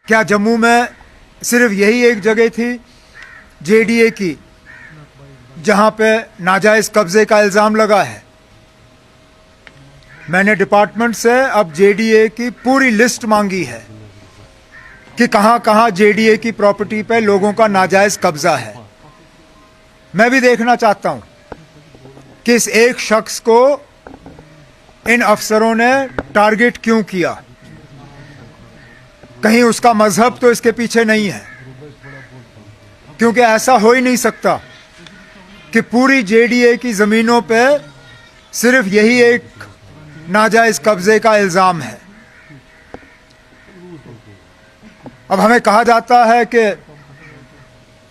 क्या जम्मू में सिर्फ यही एक जगह थी जेडीए की जहां पे नाजायज कब्जे का इल्ज़ाम लगा है? मैंने डिपार्टमेंट से अब जेडीए की पूरी लिस्ट मांगी है कि कहां कहां जेडीए की प्रॉपर्टी पे लोगों का नाजायज कब्जा है। मैं भी देखना चाहता हूं कि इस एक शख्स को इन अफसरों ने टारगेट क्यों किया। कहीं उसका मजहब तो इसके पीछे नहीं है, क्योंकि ऐसा हो ही नहीं सकता कि पूरी जेडीए की जमीनों पे सिर्फ यही एक नाजायज कब्जे का इल्जाम है। अब हमें कहा जाता है कि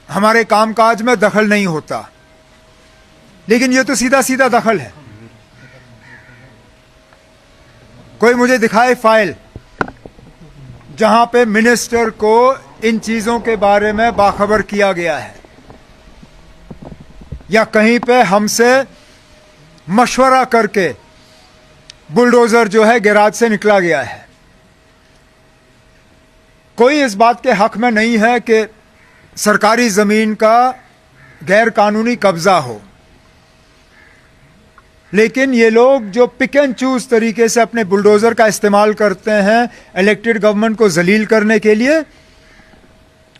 हमारे कामकाज में दखल नहीं होता, लेकिन ये तो सीधा सीधा दखल है। कोई मुझे दिखाए फाइल जहां पे मिनिस्टर को इन चीजों के बारे में बाखबर किया गया है, या कहीं पे हमसे मशवरा करके बुलडोजर जो है गैराज से निकला गया है। कोई इस बात के हक में नहीं है कि सरकारी जमीन का गैर कानूनी कब्जा हो, लेकिन ये लोग जो पिक एंड चूज तरीके से अपने बुलडोजर का इस्तेमाल करते हैं इलेक्टेड गवर्नमेंट को जलील करने के लिए,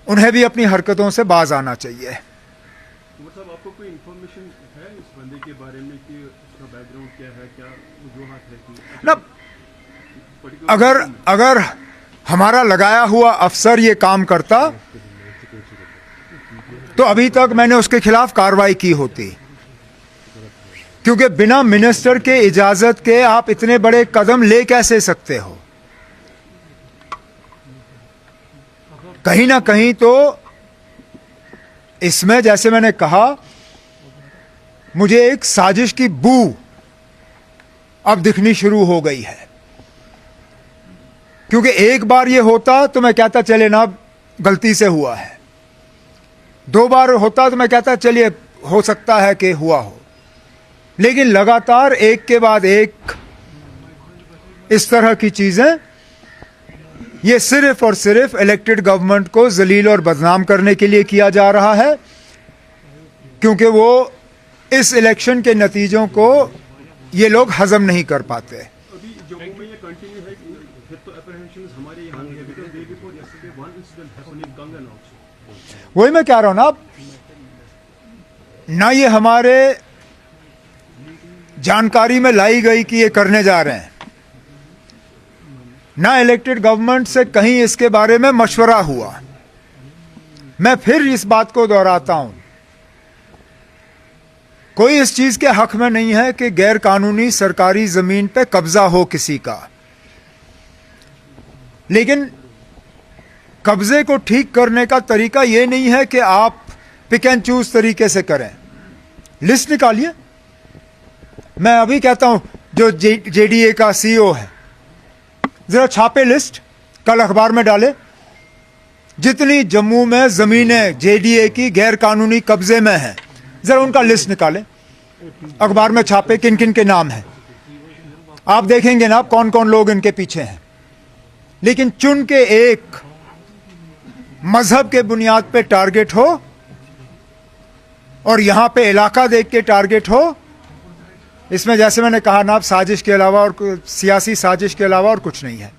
उन्हें भी अपनी हरकतों से बाज आना चाहिए। मतलब आपको कोई इंफॉर्मेशन है इस बंदे के बारे में कि उसका बैकग्राउंड क्या है, क्या वजूहत है कि ना? अगर हमारा लगाया हुआ अफसर ये काम करता तो अभी तक मैंने उसके खिलाफ कार्रवाई की होती, क्योंकि बिना मिनिस्टर के इजाजत के आप इतने बड़े कदम ले कैसे सकते हो? कहीं ना कहीं तो इसमें, जैसे मैंने कहा, मुझे एक साजिश की बू अब दिखनी शुरू हो गई है। क्योंकि एक बार ये होता तो मैं कहता चले ना गलती से हुआ है, दो बार होता तो मैं कहता चलिए हो सकता है कि हुआ हो, लेकिन लगातार एक के बाद एक इस तरह की चीजें, ये सिर्फ और सिर्फ इलेक्टेड गवर्नमेंट को जलील और बदनाम करने के लिए किया जा रहा है, क्योंकि वो इस इलेक्शन के नतीजों को ये लोग हजम नहीं कर पाते। अभी जम्मू में ये कंटिन्यू है कि फिर तो अप्रहेंशंस हमारे यहाँ है, because day before yesterday one incident happened in कंगन आल्सो। वही मैं कह रहा हूं ना ये हमारे जानकारी में लाई गई कि ये करने जा रहे हैं, ना इलेक्टेड गवर्नमेंट से कहीं इसके बारे में मशवरा हुआ। मैं फिर इस बात को दोहराता हूं, कोई इस चीज के हक में नहीं है कि गैर कानूनी सरकारी जमीन पे कब्जा हो किसी का, लेकिन कब्जे को ठीक करने का तरीका यह नहीं है कि आप पिक एंड चूज तरीके से करें। लिस्ट निकालिए। मैं अभी कहता हूं, जो जेडीए का सीईओ है, जरा छापे लिस्ट, कल अखबार में डाले, जितनी जम्मू में जमीनें जेडीए की गैर कानूनी कब्जे में हैं, जरा उनका लिस्ट निकाले, अखबार में छापे किन किन के नाम हैं। आप देखेंगे ना कौन कौन लोग इनके पीछे हैं। लेकिन चुन के एक मजहब के बुनियाद पे टारगेट हो और यहां पे इलाका देख के टारगेट हो, इसमें जैसे मैंने कहा ना, साजिश के अलावा और सियासी साजिश के अलावा और कुछ नहीं है।